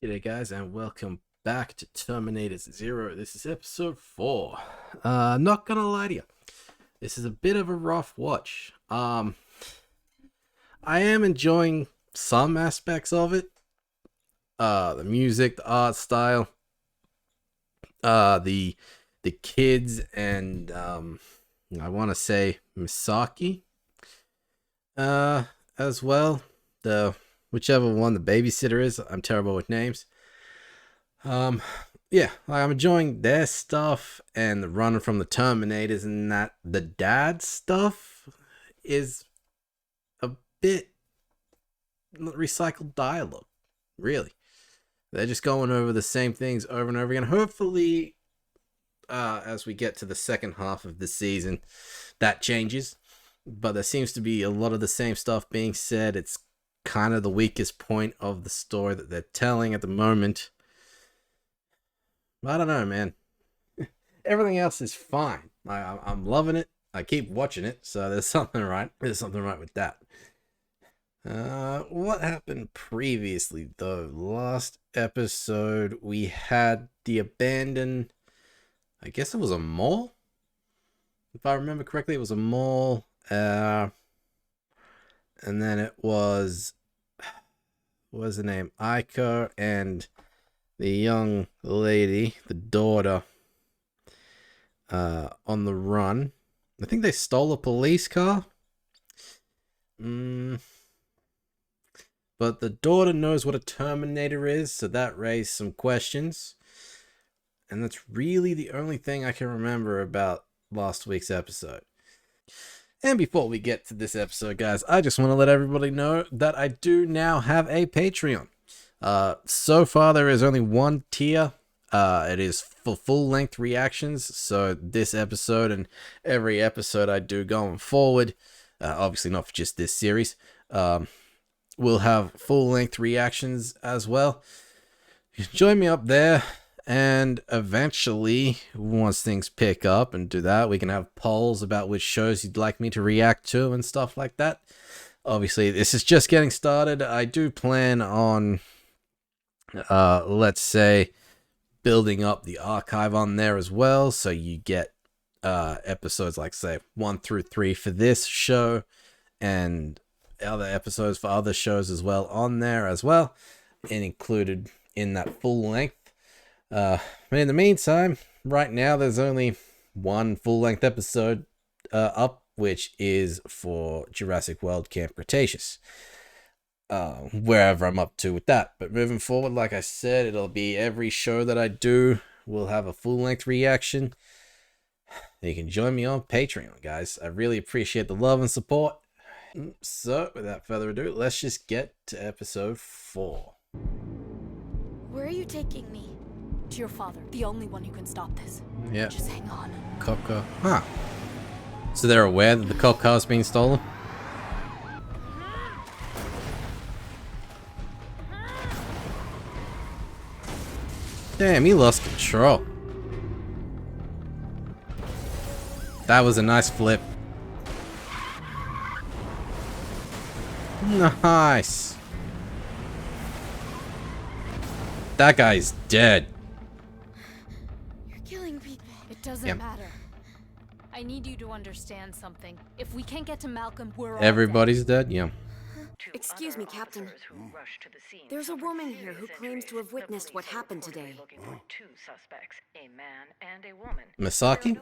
G'day guys and welcome back to Terminator Zero. This is episode 4. Not gonna lie to you, this is a bit of a rough watch. I am enjoying some aspects of it. The music, the art style, the kids and I wanna say Misaki as well. The whichever one the babysitter is. I'm terrible with names. Yeah, like I'm enjoying their stuff and the running from the Terminators, and that the dad stuff is a bit recycled dialogue. Really, they're just going over the same things over and over again. Hopefully, as we get to the second half of the season, that changes. But there seems to be a lot of the same stuff being said. It's kind of the weakest point of the story that they're telling at the moment. I don't know, man. Everything else is fine. I'm loving it. I keep watching it, so there's something right. There's something right with that. What happened previously, though? Last episode, we had the abandoned... I guess it was a mall? If I remember correctly, it was a mall. And then it was... What was the name? Aiko and the young lady, the daughter, on the run. I think they stole a police car. But the daughter knows what a Terminator is, so that raised some questions. And that's really the only thing I can remember about last week's episode. And before we get to this episode, guys, I just want to let everybody know that I do now have a Patreon. So far, there is only one tier. It is for full-length reactions. So this episode and every episode I do going forward, obviously not for just this series, we'll have full-length reactions as well. Join me up there. And eventually, once things pick up and do that, we can have polls about which shows you'd like me to react to and stuff like that. Obviously, this is just getting started. I do plan on, let's say, building up the archive on there as well. So you get episodes like, say, 1 through 3 for this show and other episodes for other shows as well on there as well. And included in that full length. But in the meantime, right now there's only one full-length episode up, which is for Jurassic World Camp Cretaceous. Wherever I'm up to with that. But moving forward, like I said, it'll be every show that I do will have a full-length reaction. You can join me on Patreon, guys. I really appreciate the love and support. So, without further ado, let's just get to episode 4. Where are you taking me? To your father, the only one who can stop this. Yeah. Just hang on. Cop car. Huh. So they're aware that the cop car is being stolen? Damn, he lost control. That was a nice flip. Nice. That guy's dead. It doesn't matter. I need you to understand something. If we can't get to Malcolm, we're all Everybody's dead? Yeah. Excuse me, Captain. There's a woman here who claims to have witnessed what happened today. Misaki?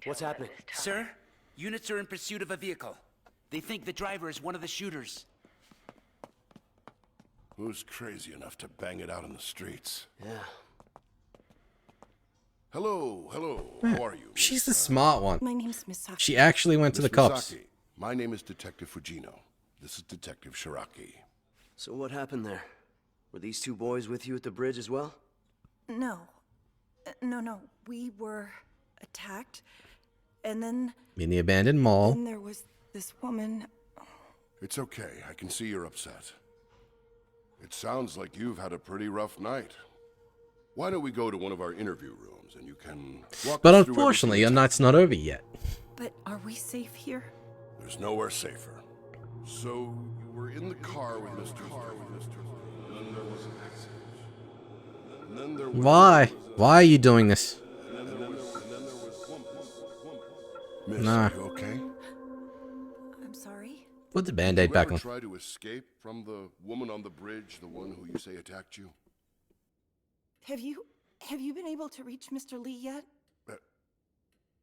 What's happening? Sir, units are in pursuit of a vehicle. They think the driver is one of the shooters. Who's crazy enough to bang it out in the streets? Yeah. Hello, how are you? She's the smart one. My name's Misaki. She actually went to the Miss cops. Misaki, my name is Detective Fujino. This is Detective Shiraki. So what happened there? Were these two boys with you at the bridge as well? No. No. We were attacked. And then In the abandoned mall. there was this woman. It's okay, I can see you're upset. It sounds like you've had a pretty rough night. Why don't we go to one of our interview rooms and you can walk But us through unfortunately, your everything. night's not over yet. But are we safe here? There's nowhere safer. So, you were in the car with Mr. And then there was an accident. Why? Why are you doing this? Miss, Nah. are you okay? I'm sorry. Put the Did band-aid you back ever on. try to escape from the woman on the bridge, the one who you say attacked you? Have you been able to reach Mr. Lee yet?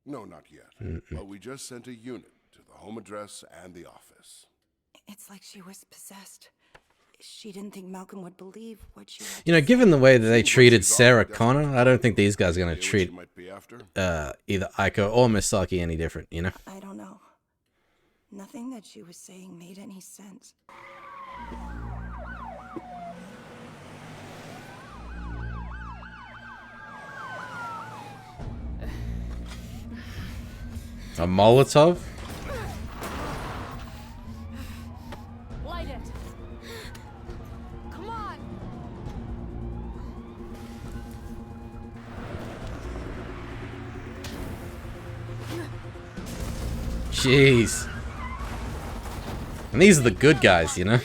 No, not yet. But we just sent a unit to the home address and the office. It's like she was possessed. She didn't think Malcolm would believe what she had You know, to given the way that they Seems like treated she's Sarah awfully Connor, desperate. I don't think these guys are going to Idea what treat she might be after? either Aiko or Misaki any different, you know? say. I don't know. Nothing that she was saying made any sense. A Molotov? Light it. Come on. Jeez. And these are the good guys, you know?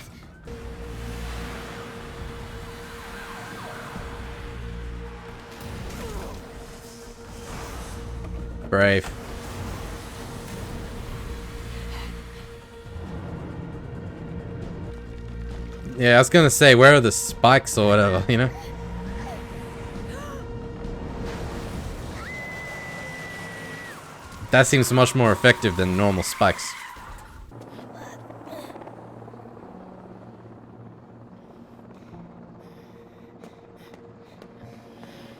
Brave. Yeah, I was gonna say, where are the spikes or whatever, you know? That seems much more effective than normal spikes.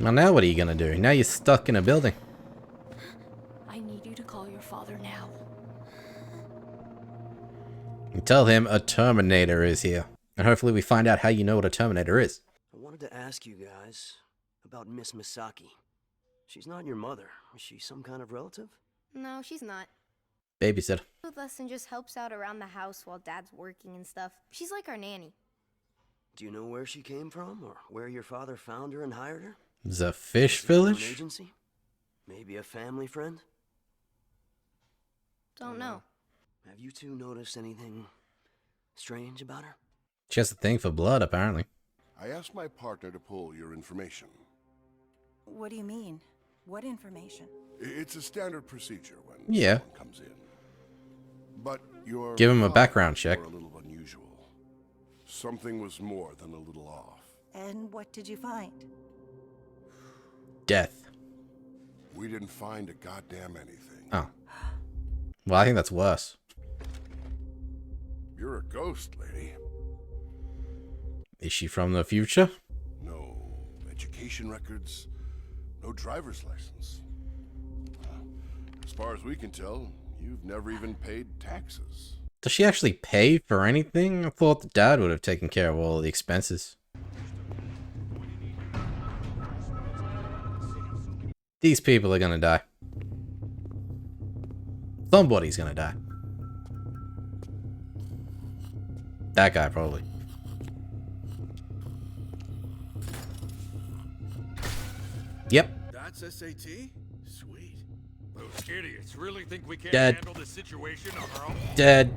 Well, now what are you gonna do? Now you're stuck in a building. I need you to call your father now. And tell him a Terminator is here. And hopefully we find out how you know what a Terminator is. I wanted to ask you guys about Miss Misaki. She's not your mother. Is she some kind of relative? No, she's not. Babysitter. With us and just helps out around the house while Dad's working and stuff. She's like our nanny. Do you know where she came from, or where your father found her and hired her? The fish Is it through an village? agency? Maybe a family friend? Don't know. Have you two noticed anything strange about her? She has a thing for blood, apparently. I asked my partner to pull your information. What do you mean? What information? It's a standard procedure when Yeah. someone comes in. But your Give him a father background check. were a little unusual. Something was more than a little off. And what did you find? Death. We didn't find a goddamn anything. Oh. Well, I think that's worse. You're a ghost, lady. Is she from the future? No education records, no driver's license. As far as we can tell, you've never even paid taxes. Does she actually pay for anything? I thought the dad would have taken care of all the expenses. These people are gonna die. Somebody's gonna die. That guy, probably. Yep. That's SAT? Sweet. Those idiots really think we can't Dead. handle the situation on our own? Dead.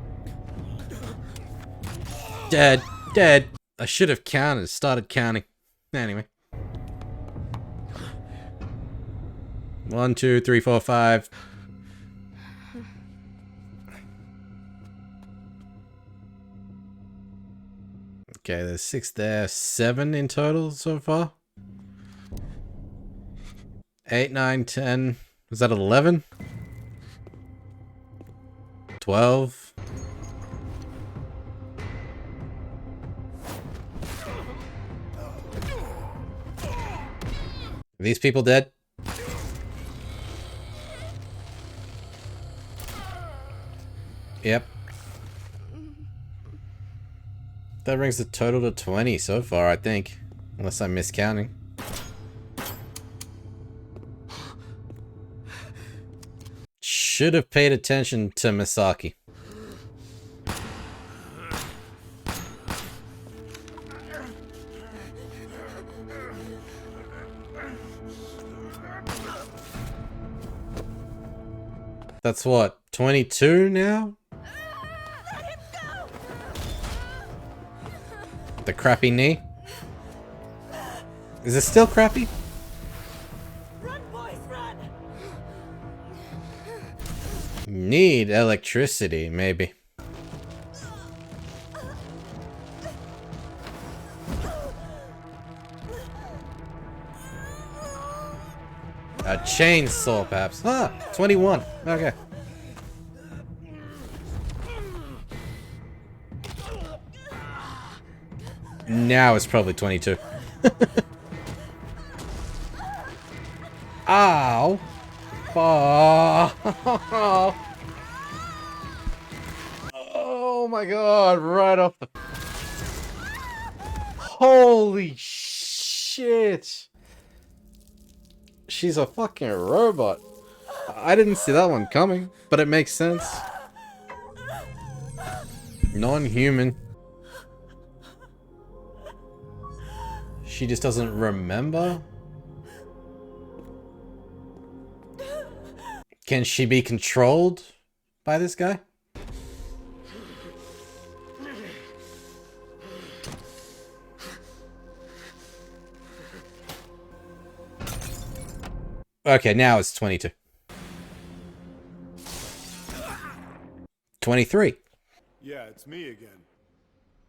Dead. Dead. I should have counted. Started counting. Anyway. 1, 2, 3, 4, 5. Okay, there's 6 there. 7 in total so far. 8, 9, 10. Was that 11? 12. Are these people dead? Yep. That brings the total to 20 so far, I think. Unless I'm miscounting. Should have paid attention to Misaki. That's what, 22 now? The crappy knee? Is it still crappy? Run, boys, run! Need electricity, maybe. A chainsaw, perhaps. Ah, 21. Okay. Now it's probably 22. Ow! Oh. Oh my god, right off the... Holy shit! She's a fucking robot. I didn't see that one coming, but it makes sense. Non-human. She just doesn't remember? Can she be controlled by this guy? Okay, now it's 22. 23. Yeah, it's me again.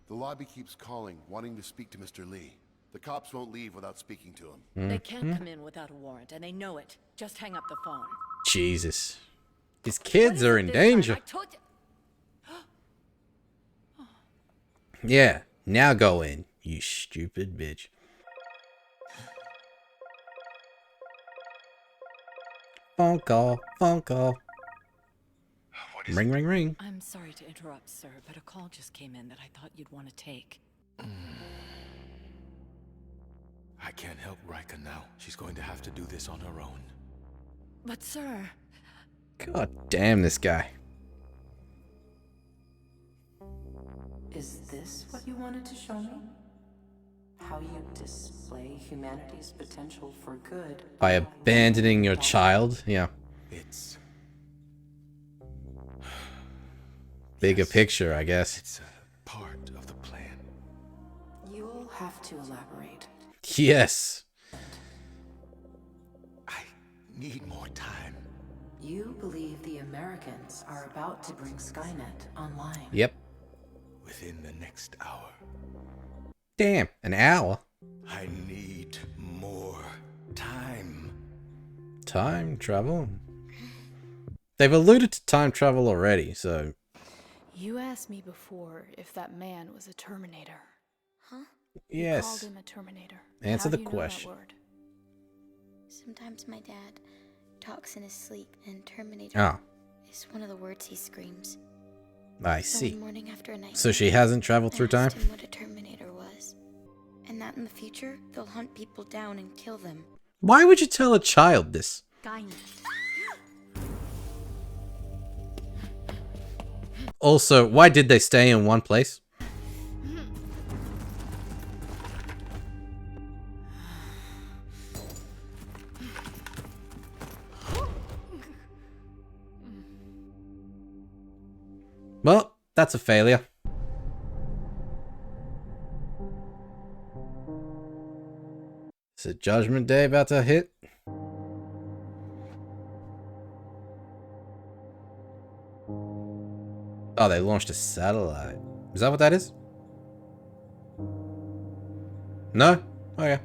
The lobby keeps calling, wanting to speak to Mr. Lee. The cops won't leave without speaking to him. They can't come in without a warrant, and they know it. Just hang up the phone. Jesus. These kids are in danger. Yeah, now go in, you stupid bitch. Phone call, phone call. Ring, ring, ring. I'm sorry to interrupt, sir, but a call just came in that I thought you'd want to take. I can't help Rika now. She's going to have to do this on her own. But, sir... God damn this guy. Is this what you wanted to show me? How you display humanity's potential for good By abandoning your child? Yeah. It's... Bigger picture, I guess. It's a part of the plan. You'll have to elaborate. Yes. I need more time. You believe the Americans are about to bring Skynet online? Yep. Within the next hour. Damn, an hour? I need more time. Time travel? They've alluded to time travel already, so... You asked me before if that man was a Terminator. Huh? Yes. You called him a Terminator. Answer How the do you know that question. word? Sometimes my dad talks in his sleep, and Terminator Oh, is one of the words he screams. I So see. one morning after a night, So she hasn't traveled through I time? asked him what a Terminator was, and that in the future they'll hunt people down and kill them. Why would you tell a child this? Skynet. Also, why did they stay in one place? Well, that's a failure. Is it Judgment Day about to hit? Oh, they launched a satellite. Is that what that is? No? Okay.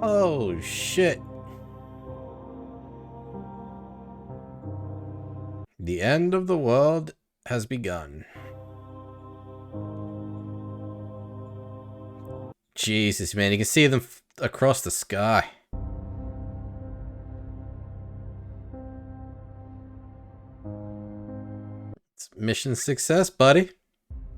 Oh, shit. The end of the world has begun. Jesus, man, you can see them across the sky. It's mission success, buddy.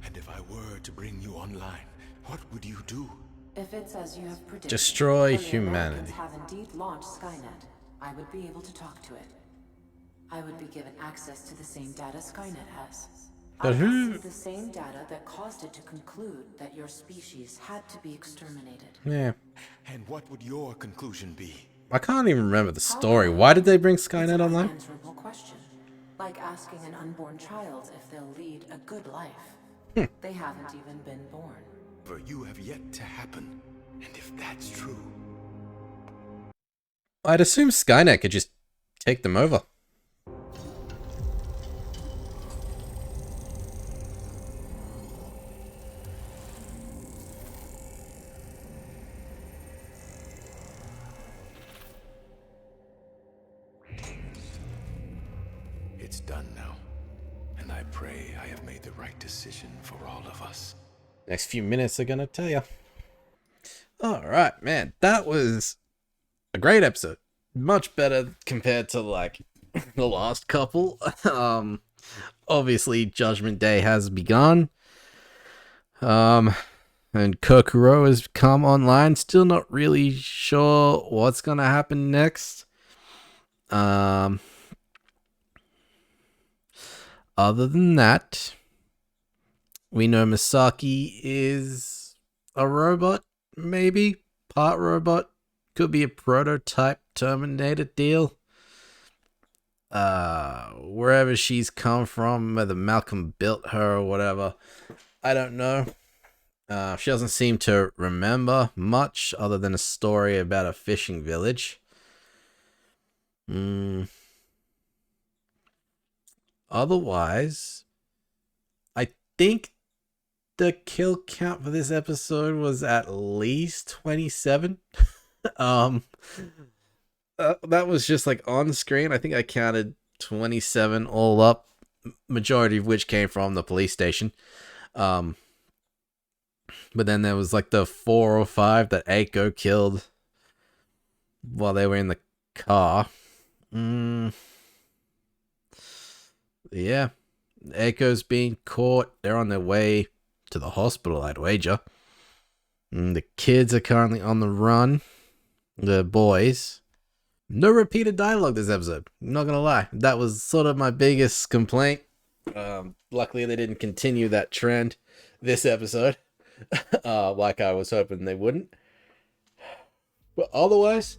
And if I were to bring you online, what would you do? If it's as you have predicted, Destroy and the humanity. Americans have indeed launched Skynet, I would be able to talk to it. I would be given access to the same data Skynet has. But I who- would see the same data that caused it to conclude that your species had to be exterminated. Yeah. And what would your conclusion be? I can't even remember the story. Why did they bring Skynet online? Answerable question. Like asking an unborn child if they'll lead a good life. They haven't even been born. For you have yet to happen. And if that's true... I'd assume Skynet could just take them over. It's done now. And I pray I have made the right decision for all of us. Next few minutes are gonna tell you. Alright, man. That was a great episode. Much better compared to, like, the last couple. Obviously, Judgment Day has begun. And Kokoro has come online. Still not really sure what's gonna happen next. Other than that, we know Misaki is a robot, maybe? Part robot. Could be a prototype Terminator deal. Wherever she's come from, whether Malcolm built her or whatever, I don't know. She doesn't seem to remember much other than a story about a fishing village. Otherwise, I think the kill count for this episode was at least 27. That was just like on screen. I think I counted 27 all up, majority of which came from the police station. But then there was like the 4 or 5 that Eiko killed while they were in the car. Yeah, Eiko's being caught. They're on their way to the hospital, I'd wager. The kids are currently on the run. The boys. No repeated dialogue this episode. I'm not gonna lie. That was sort of my biggest complaint. Luckily, they didn't continue that trend this episode. Like I was hoping they wouldn't. But otherwise,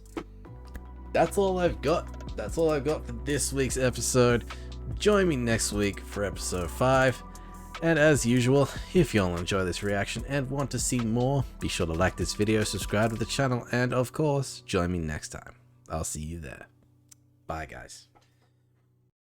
that's all I've got. That's all I've got for this week's episode. Join me next week for episode 5. And as usual, if you all enjoy this reaction and want to see more, be sure to like this video, subscribe to the channel, and of course, join me next time. I'll see you there. Bye, guys.